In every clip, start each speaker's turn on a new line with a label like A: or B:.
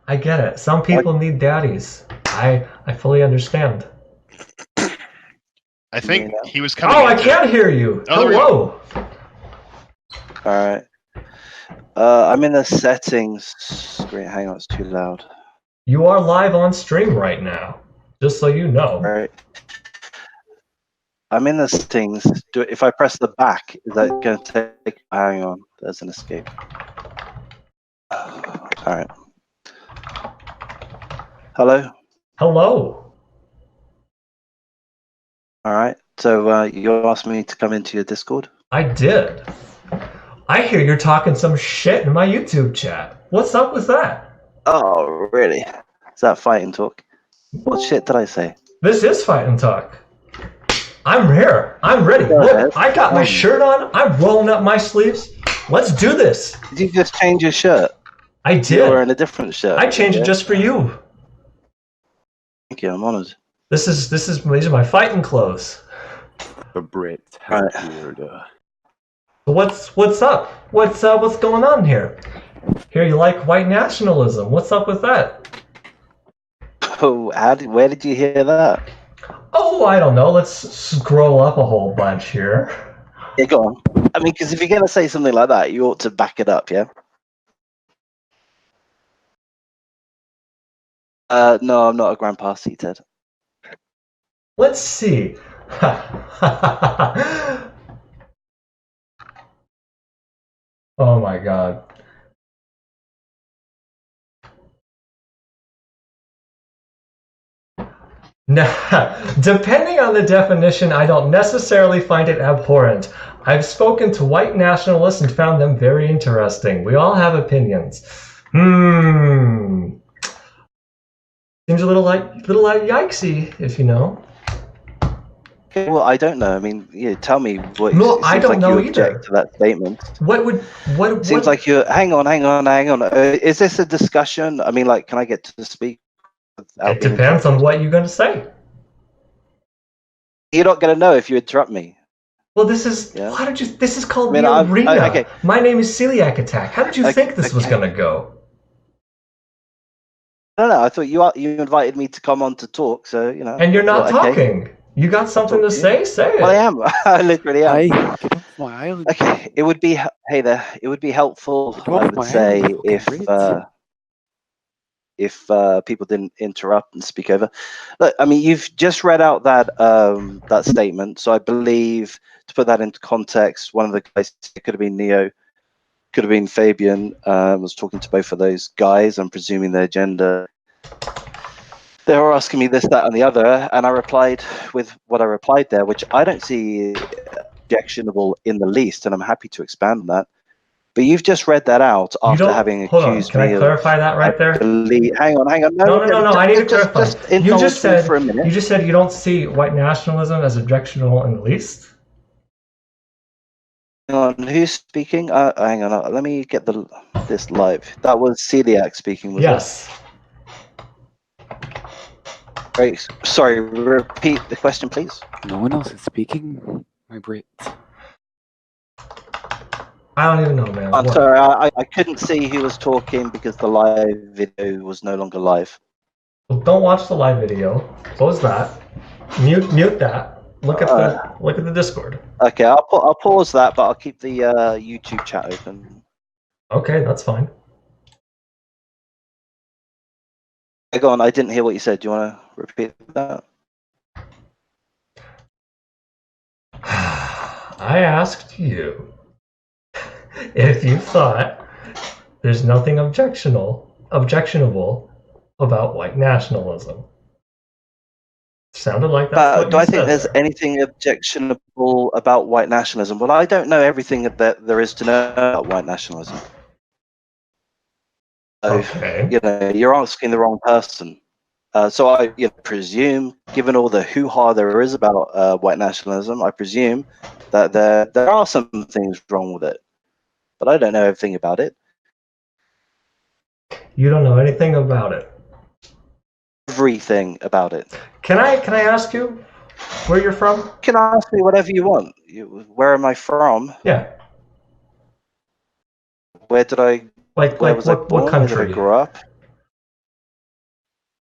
A: I get it. Some people need daddies. I fully understand.
B: I think
C: Yeah.
B: he was coming
A: Oh, I
B: into...
A: can't hear you.
B: Oh, there we go.
A: Hello.
C: All right. I'm in the settings screen. Hang on, it's too loud.
A: You are live on stream right now, just so you know.
C: All right. I'm in the settings. If I press the back, is that going to take? Hang on, there's an escape. All right. Hello.
A: Hello.
C: All right. So you asked me to come into your Discord.
A: I did. I hear you're talking some shit in my YouTube chat. What's up with that?
C: Oh, really? Is that fighting talk? What shit did I say?
A: This is Fight and Talk. I'm here. I'm ready. Look, I got my shirt on. I'm rolling up my sleeves. Let's do this.
C: Did you just change your shirt?
A: I did.
C: You're wearing a different shirt.
A: I changed it just for you.
C: Thank you. I'm honored.
A: These are my fighting clothes.
D: The Brit
C: Right.
D: appeared.
A: What's up? What's going on here? Here you like white nationalism. What's up with that?
C: Oh, where did you hear that?
A: Oh, I don't know. Let's scroll up a whole bunch here.
C: Yeah, go on. I mean, because if you're going to say something like that, you ought to back it up, yeah? No, I'm not a grandpa, Ted.
A: Let's see. Oh my god. Now, depending on the definition, I don't necessarily find it abhorrent. I've spoken to white nationalists and found them very interesting. We all have opinions. Seems a little like yikesy, if you know.
C: Okay, well, I don't know. I mean, yeah, tell me what.
A: No, I don't know
C: you object to that statement.
A: What
C: seems like you're. Hang on. Is this a discussion? I mean, like, can I get to speak?
A: It depends on what you're going to say.
C: You're not going to know if you interrupt me.
A: Well, this is this is called the arena.
C: Okay.
A: My name is Celiac Attack. How did you think this was going to go?
C: No. I thought you invited me to come on to talk, so you know.
A: And you're not talking. Okay. You got something to say? Say it.
C: Well, I am. I literally am.
D: Hey, get off my island.
C: Okay, it would be. Hey there. It would be helpful, I would say, if people didn't interrupt and speak over. Look, I mean, you've just read out that that statement, so I believe, to put that into context, one of the guys, it could have been Neo, could have been Fabian, was talking to both of those guys. I'm presuming their gender. They were asking me this, that, and the other, and I replied with what I replied there, which I don't see objectionable in the least, and I'm happy to expand on that. But you've just read that out after having accused me of...
A: Can I clarify that right there?
C: Hang on.
A: No. I need to clarify. You just said
C: for a minute.
A: You just said you don't see white nationalism as objectionable in the least.
C: Hang on, who's speaking? Hang on, let me get this live. That was Celiac speaking, was
A: yes.
C: it? Great. Sorry, repeat the question, please.
D: No one else is speaking, my Brit.
A: I don't even know, man.
C: I'm sorry, I couldn't see who was talking because the live video was no longer live.
A: Well, don't watch the live video. Close that. Mute that. Look at the Discord.
C: Okay, I'll pause that, but I'll keep the YouTube chat open.
A: Okay, that's fine.
C: Go on, I didn't hear what you said. Do you want to repeat that?
A: I asked you if you thought there's nothing objectionable about white nationalism. Sounded like that's what
C: do
A: you
C: I think
A: said
C: there's
A: there.
C: anything objectionable about white nationalism? Well, I don't know everything that there is to know about white nationalism.
A: Okay.
C: You know, you're asking the wrong person. So I presume, given all the hoo-ha there is about white nationalism, I presume that there are some things wrong with it, but I don't know everything about it.
A: You don't know anything about it.
C: Everything about it.
A: Can I ask you where you're from?
C: You can ask me whatever you want. Where am I from?
A: Yeah.
C: Where did I?
A: Like
C: where was I born?
A: what country?
C: Where did I grow up?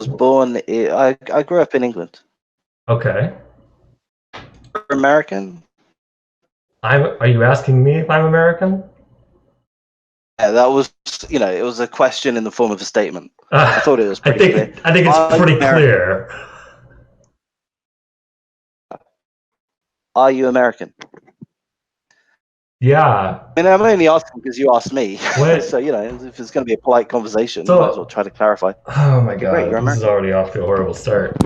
C: was born. I grew up in England.
A: Okay.
C: You're American.
A: Are you asking me if I'm American?
C: Yeah, that was, it was a question in the form of a statement. I thought it was pretty clear.
A: I think it's pretty clear.
C: Are you American?
A: Yeah.
C: I mean, I'm only asking because you asked me.
A: What?
C: So, if it's going to be a polite conversation,
A: So-
C: you might as well try to clarify.
A: Oh my
C: Okay,
A: god,
C: great, you're
A: this is
C: American.
A: already off to a horrible start.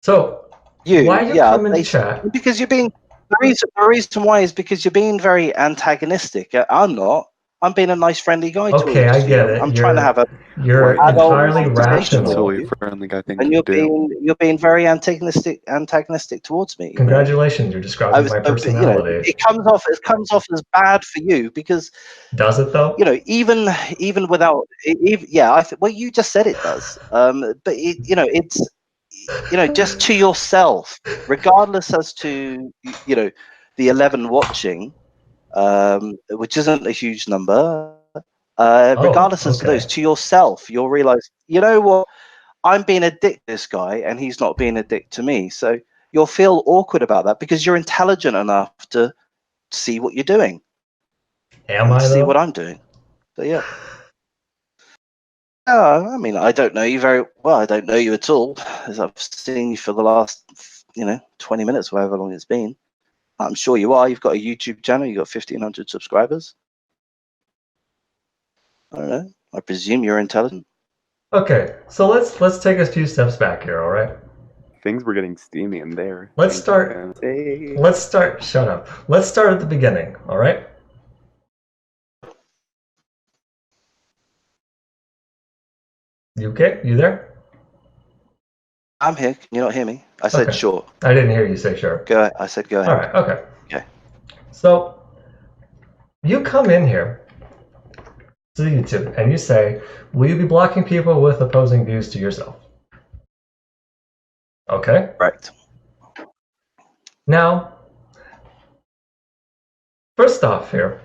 A: So,
C: You,
A: why you
C: yeah,
A: come in the chat?
C: because you're being, the reason why is because you're being very antagonistic. I'm not. I'm being a nice, friendly guy towards
A: Okay,
C: you.
A: I get it.
C: I'm trying to have a
A: You're
C: adult
A: entirely
C: conversation with
A: rational.
C: you.
D: Totally friendly guy thing
C: And
D: to do.
C: you're being very antagonistic towards me.
A: Congratulations, you're describing my personality.
C: It comes off as bad for you because,
A: Does it though?
C: even without, well, you just said it does. But it's just to yourself, regardless as to the 11 watching, which isn't a huge number. Regardless as to those, to yourself, you'll realize, you know what, I'm being a dick to this guy, and he's not being a dick to me. So you'll feel awkward about that because you're intelligent enough to see what you're doing.
A: Am I
C: see
A: though?
C: what I'm doing? So yeah. I mean, I don't know you very well. I don't know you at all, as I've seen you for the last, 20 minutes, however long it's been. I'm sure you are. You've got a YouTube channel. You've got 1,500 subscribers. I don't know. I presume you're intelligent.
A: Okay, so let's take a few steps back here, all right?
D: Things were getting steamy in there.
A: Let's start. Shut up. Let's start at the beginning, all right? You okay? You there?
C: I'm here. Can you not hear me? I said sure.
A: I didn't hear you say sure.
C: Go ahead. I said go ahead.
A: All right. Okay.
C: Okay.
A: So you come in here to YouTube and you say, "Will you be blocking people with opposing views to yourself?" Okay.
C: Correct.
A: Now, first off here,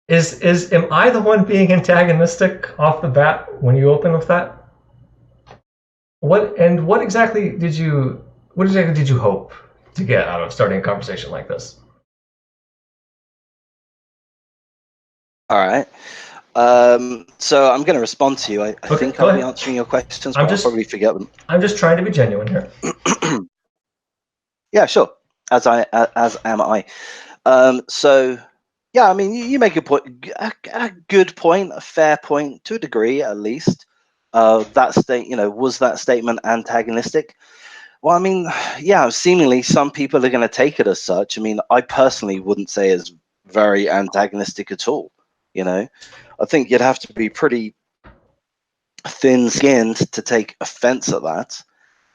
A: am I the one being antagonistic off the bat when you open with that? What exactly did you hope to get out of starting a conversation like this?
C: All right. So I'm going to respond to you. I think I'll be answering your questions, but I'll probably forget them.
A: I'm just trying to be genuine here.
C: Yeah, sure. As am I. So, yeah, I mean, you make a point, a good point, a fair point to a degree, at least. Was that statement antagonistic? Well, I mean, yeah, seemingly some people are going to take it as such. I mean, I personally wouldn't say it's very antagonistic at all. I think you'd have to be pretty thin-skinned to take offense at that.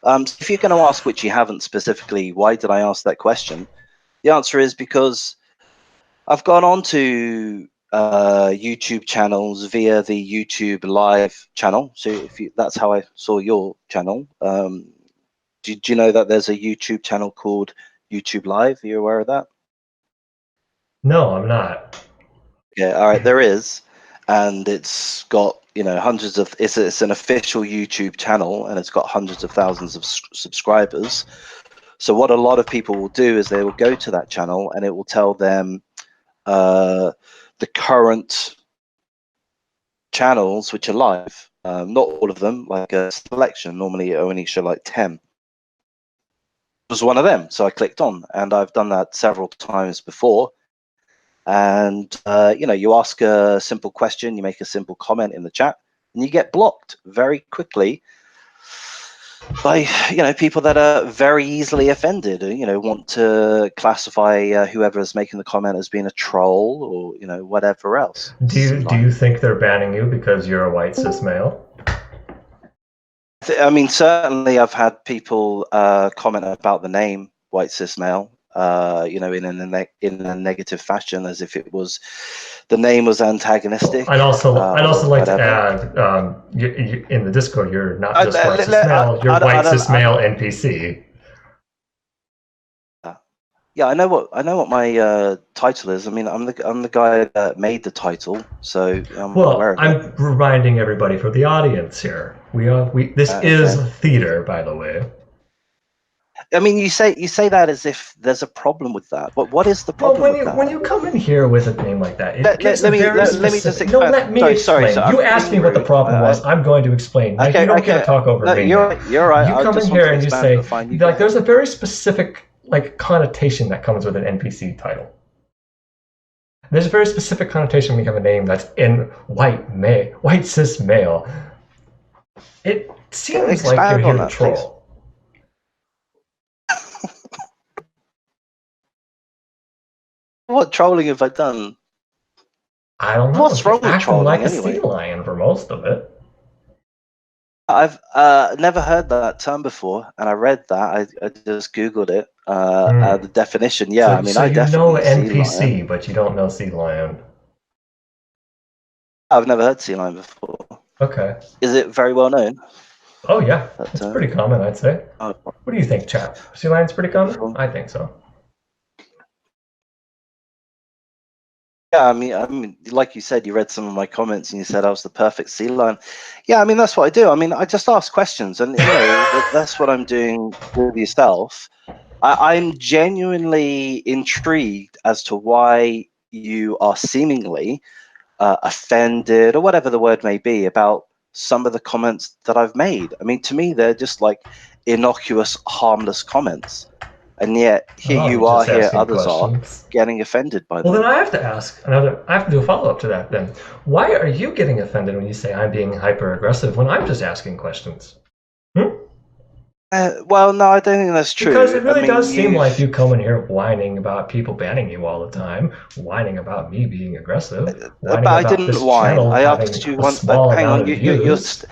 C: If you're going to ask, which you haven't specifically, why did I ask that question? The answer is because I've gone on to YouTube channels via the YouTube Live channel. So that's how I saw your channel. Did you know that there's a YouTube channel called YouTube Live? Are you aware of that?
A: No, I'm not.
C: Yeah, all right, there is. And it's got, hundreds of, it's an official YouTube channel, and it's got hundreds of thousands of subscribers. So what a lot of people will do is they will go to that channel and it will tell them the current channels which are live. Not all of them, like a selection. Normally it only show like 10. It was one of them, so I clicked on, and I've done that several times before. And you ask a simple question, you make a simple comment in the chat, and you get blocked very quickly by people that are very easily offended, want to classify whoever is making the comment as being a troll or whatever else.
A: Do you think they're banning you because you're a white cis male?
C: I mean, certainly I've had people comment about the name whiteCISmale, in a negative fashion, as if the name was antagonistic.
A: I'd also like to add, in the Discord, you're not just whiteCISmale, you're whiteCISmale NPC.
C: Yeah, I know what my title is. I mean, I'm the guy that made the title, so I'm aware
A: Well,
C: of it.
A: I'm reminding everybody for the audience here. This is
C: Okay.
A: theater, by the way.
C: I mean, you say that as if there's a problem with that. But what is the
A: Well,
C: problem with that?
A: when you come in here with a name like that, it gives
C: let
A: a
C: me
A: very
C: just
A: specific.
C: expand.
A: No, let me explain.
C: So
A: You
C: I'm
A: asked me
C: being
A: what the
C: rude.
A: problem was. I'm going to explain. Now,
C: Okay,
A: you don't
C: okay.
A: get to talk over
C: No,
A: me.
C: you're right.
A: You
C: I
A: come
C: just
A: in
C: want
A: here
C: to
A: and you
C: expand,
A: say,
C: but fine, you go
A: like,
C: ahead.
A: there's a very specific like connotation that comes with an NPC title. There's a very specific connotation when you have a name that's in white cis male. It seems like you're
C: Expand
A: here
C: on
A: to
C: that, please.
A: troll.
C: What trolling have I done?
A: I don't know.
C: What's wrong with
A: You're acting
C: trolling
A: like a
C: anyway?
A: sea lion for most of it.
C: I've never heard that term before, and I read that. I just googled it. The definition. Yeah, I mean,
A: so
C: I
A: you
C: definitely
A: know
C: see
A: NPC,
C: lion.
A: but you don't know sea lion.
C: I've never heard sea lion before.
A: Okay.
C: Is it very well known?
A: Oh yeah,
C: That
A: it's
C: term?
A: pretty common, I'd say.
C: Oh,
A: What do you think, chat? Sea lion's pretty common?
C: wonderful.
A: I think so.
C: Yeah, I mean, like you said, you read some of my comments and you said I was the perfect sea lion. Yeah, I mean, that's what I do. I mean, I just ask questions, and you know, that's what I'm doing with yourself. I'm genuinely intrigued as to why you are seemingly offended, or whatever the word may be, about some of the comments that I've made. I mean, to me, they're just like innocuous, harmless comments. And yet, here you are, here others are getting offended by them.
A: Well, then I have to ask I have to do a follow-up to that then. Why are you getting offended when you say I'm being hyper-aggressive when I'm just asking questions?
C: Well, no, I don't think that's true.
A: Because it really
C: I mean,
A: does seem like you come in here whining about people banning you all the time, whining about me being aggressive, whining
C: but I
A: about
C: didn't
A: this
C: whine.
A: channel
C: I
A: having
C: asked you
A: a
C: one.
A: small
C: Hang
A: amount
C: on,
A: of views.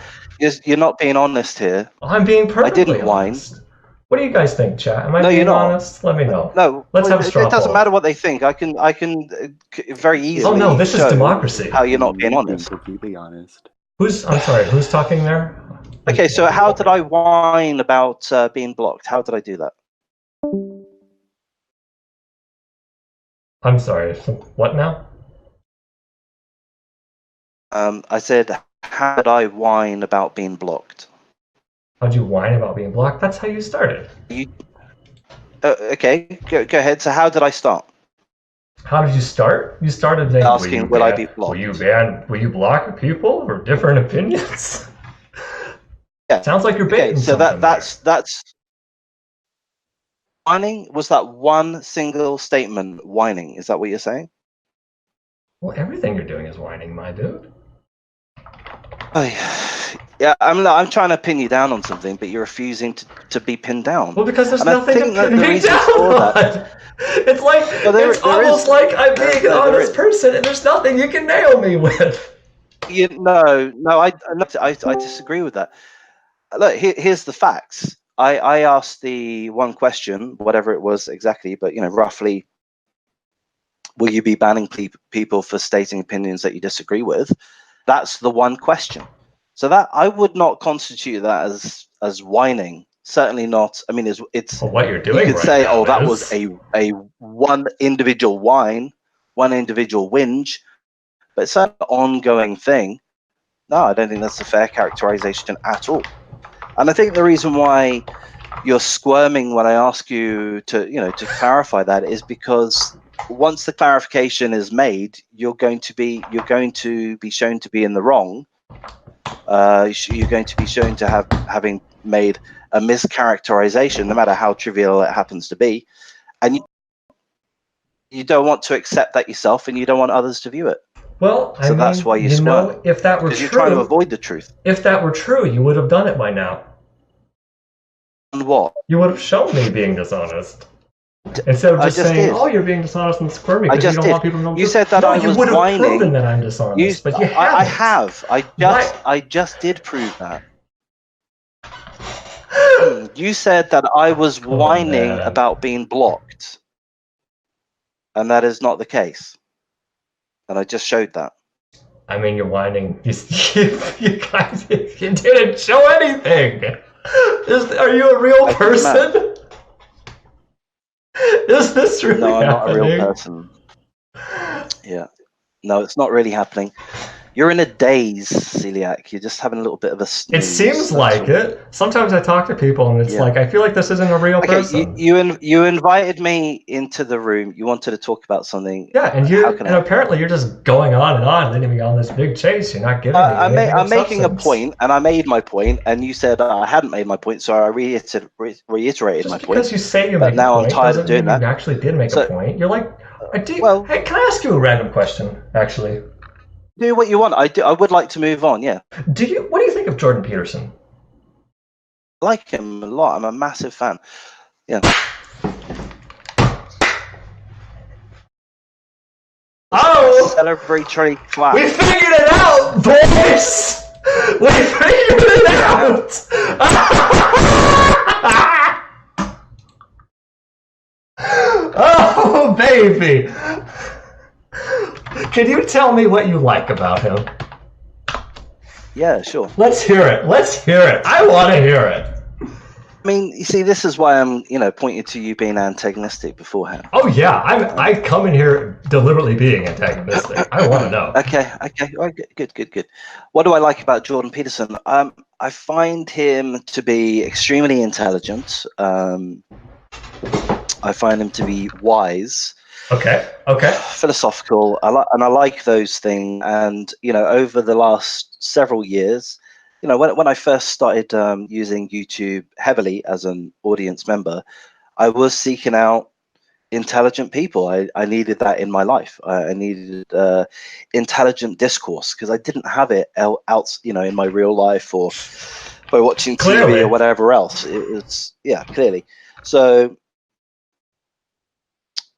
C: you're not being honest here.
A: I'm being perfectly
C: whine.
A: honest. What do you guys think, chat? Am I
C: No,
A: being
C: you're not.
A: honest? Let me know.
C: No,
A: Let's have a straw
C: it doesn't
A: poll.
C: matter what they think. I can very easily.
A: Oh no, this is
C: show
A: democracy.
C: How you're not being
D: Being
C: honest.
D: completely honest.
A: I'm sorry, who's talking there?
C: Okay, so how did I whine about being blocked? How did I do that?
A: I'm sorry, what now?
C: I said, how did I whine about being blocked?
A: How'd you whine about being blocked? That's how you started.
C: Okay, go ahead. So how did I start?
A: How did you start? You started saying,
C: Asking, will I be blocked?
A: Will you block people for different opinions?
C: Yeah.
A: Sounds like you're baiting
C: so
A: something
C: that's whining. Was that one single statement whining? Is that what you're saying?
A: Well, everything you're doing is whining, my dude.
C: Yeah, I'm trying to pin you down on something, but you're refusing to be pinned down.
A: Well, because there's
C: and
A: nothing to pin me down on. It's like it's almost like I'm being an honest person, and there's nothing you can nail me with.
C: No, I disagree with that. Look, here's the facts. I asked the one question, whatever it was exactly, but you know, roughly, will you be banning people for stating opinions that you disagree with? That's the one question. So that I would not constitute that as whining. Certainly not. I mean, it's
A: well, what you're doing.
C: You could say, oh, that was a one individual whine, one individual whinge, but it's an ongoing thing. No, I don't think that's a fair characterization at all. And I think the reason why you're squirming when I ask you to clarify that is because once the clarification is made, you're going to be shown to be in the wrong. You're going to be shown to having made a mischaracterization, no matter how trivial it happens to be, and you don't want to accept that yourself, and you don't want others to view it.
A: Well,
C: so that's why you squirm.
A: If that were true,
C: you're trying to avoid the truth.
A: If that were true, you would have done it by now.
C: And what?
A: You would have shown me being dishonest. Instead of just saying, "Oh, you're being dishonest and squirming," because you don't want people to know.
C: You said that I was whining.
A: You would have proven that I'm dishonest, but you haven't.
C: I have. I just did prove that. You said that I was whining about being blocked, and that is not the case. And I just showed that.
A: I mean, you're whining. You guys, you didn't show anything. Are you a real person? Is this this really
C: No, I'm not a real
A: happening?
C: person. Yeah. No, it's not really happening. You're in a daze, Celiac. You're just having a little bit of a snooze.
A: It seems
C: that's
A: like
C: all.
A: it. Sometimes I talk to people and it's
C: Yeah.
A: like, I feel like this isn't a real
C: Okay,
A: person.
C: you invited me into the room. You wanted to talk about something.
A: Yeah, and
C: How can I help?
A: apparently you're just going on and on, leading me on this big chase. You're not giving me anything of
C: I'm making a
A: substance.
C: point, and I made my point, and you said I hadn't made my point, so I reiterated
A: Just
C: my
A: because
C: point.
A: you say you
C: But
A: make a
C: now I'm
A: point
C: tired
A: doesn't
C: of doing
A: mean you
C: that.
A: actually did make
C: So,
A: a point. You're like,
C: well,
A: hey, can I ask you a random question, actually?
C: do what you want. I would like to move on. Yeah,
A: What do you think of Jordan Peterson?
C: I like him a lot. I'm a massive fan. Yeah.
A: Oh!
C: Celebratory clap.
A: We figured it out, boys! We figured it out! Oh, baby! Can you tell me what you like about him?
C: Yeah, sure.
A: Let's hear it. Let's hear it. I want to hear it.
C: I mean, you see, this is why I'm, pointing to you being antagonistic beforehand.
A: Oh yeah, I come in here deliberately being antagonistic. I want to know.
C: Okay. All right, good. What do I like about Jordan Peterson? I find him to be extremely intelligent. I find him to be wise.
A: Okay.
C: Philosophical. I like those things. And over the last several years, when I first started using YouTube heavily as an audience member, I was seeking out intelligent people. I needed that in my life. I needed intelligent discourse because I didn't have it out, in my real life or by watching TV or whatever else. It's clearly.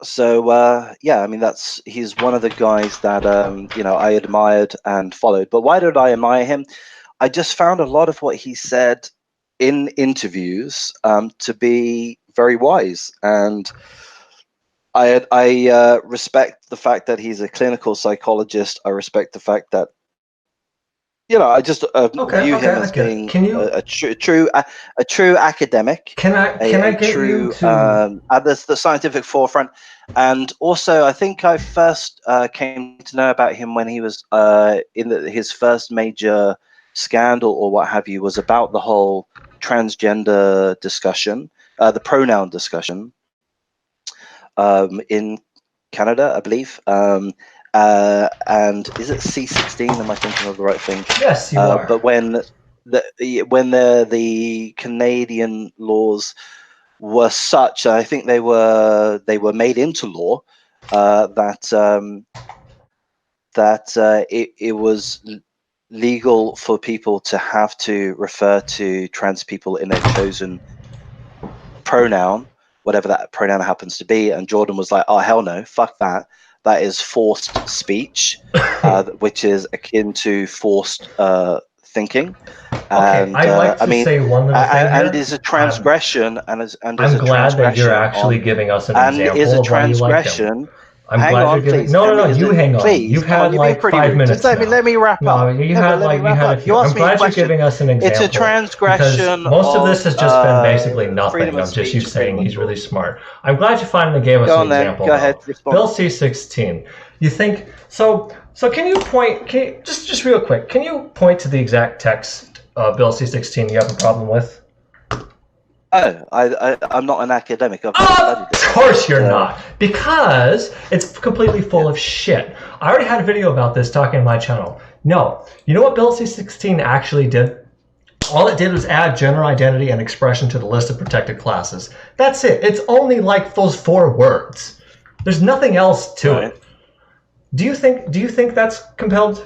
C: So yeah, I mean, he's one of the guys that I admired and followed. But why did I admire him? I just found a lot of what he said in interviews to be very wise, and I respect the fact that he's a clinical psychologist. I respect the fact that I just view him as being a true academic.
A: Can I get you to
C: at the scientific forefront? And also, I think I first came to know about him when he was his first major scandal or what have you was about the whole transgender discussion, the pronoun discussion in Canada, I believe. And is it C16? Am I thinking of the right thing?
A: Yes, you are.
C: But when the Canadian laws were such, I think they were made into law that it was legal for people to have to refer to trans people in their chosen pronoun, whatever that pronoun happens to be. And Jordan was like, oh, hell no, fuck that. That is forced speech, which is akin to forced thinking.
A: Okay, I'd like to say one little thing
C: and
A: here.
C: it is a transgression. I'm
A: glad that you're actually giving us an example
C: is a
A: of why you like him.
C: transgression.
A: I'm glad you're giving. No, you hang on.
C: Please,
A: You've had like 5 minutes.
C: Just let me wrap up.
A: No, you had a few. I'm glad you're giving us an example.
C: It's a transgression.
A: Most of this has just been basically nothing. I'm just you saying he's really smart. I'm glad you finally gave us an example.
C: Go ahead. Respond.
A: Bill C16. You think so? Can you point? Just real quick? Can you point to the exact text Bill C16 you have a problem with?
C: Oh, I'm not an academic.
A: Of course you're not, because it's completely full of shit. I already had a video about this talking on my channel. No, you know what Bill C16 actually did? All it did was add gender identity and expression to the list of protected classes. That's it. It's only like those 4 words. There's nothing else to it. Do you think that's compelled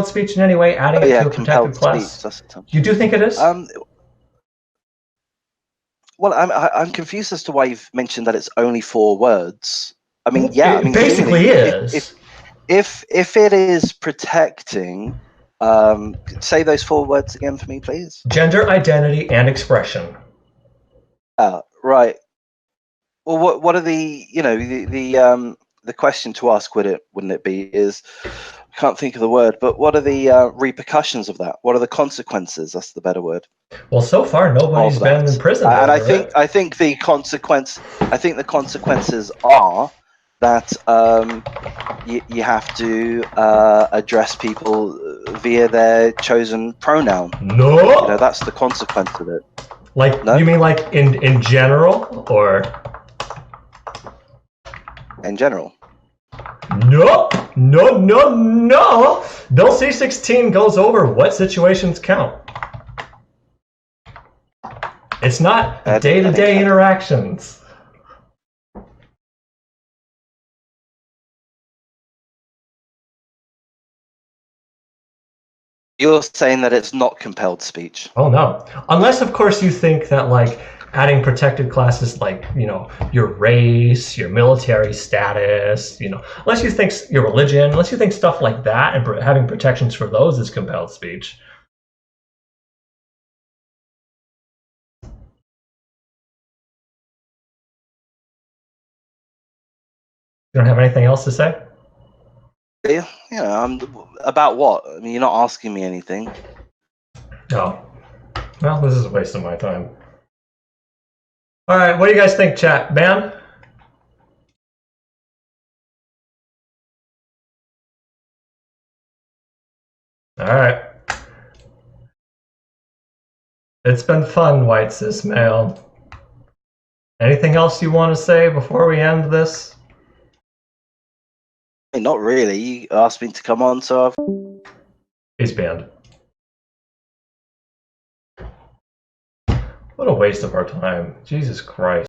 A: speech in any way, adding it to a protected class? You do think it is?
C: Well, I'm confused as to why you've mentioned that it's only 4 words. I mean, yeah,
A: it basically is.
C: If it is protecting, say those 4 words again for me, please.
A: Gender identity and expression.
C: Right. Well, what are the question to ask? Wouldn't it be is can't think of the word, but what are the repercussions of that? What are the consequences? That's the better word.
A: Well, so far nobody's
C: Of that.
A: been in prison.
C: And
A: over it.
C: I think the consequences are that you have to address people via their chosen pronoun.
A: No.
C: You know, that's the consequence of it.
A: Like,
C: No?
A: you mean like in general, or?
C: In general.
A: No. No. Bill C-16 goes over what situations count. It's not day-to-day interactions.
C: You're saying that it's not compelled speech.
A: Oh no. Unless, of course, you think that, like, adding protected classes like, you know, your race, your military status, you know, unless you think your religion, unless you think stuff like that and having protections for those is compelled speech. You don't have anything else to say?
C: Yeah, you know, about what? I mean, you're not asking me anything.
A: No. Well, this is a waste of my time. All right, what do you guys think, chat? Ban? All right. It's been fun, whiteCISmale. Anything else you want to say before we end this?
C: Hey, not really. You asked me to come on, so I've...
A: He's banned. What a waste of our time. Jesus Christ.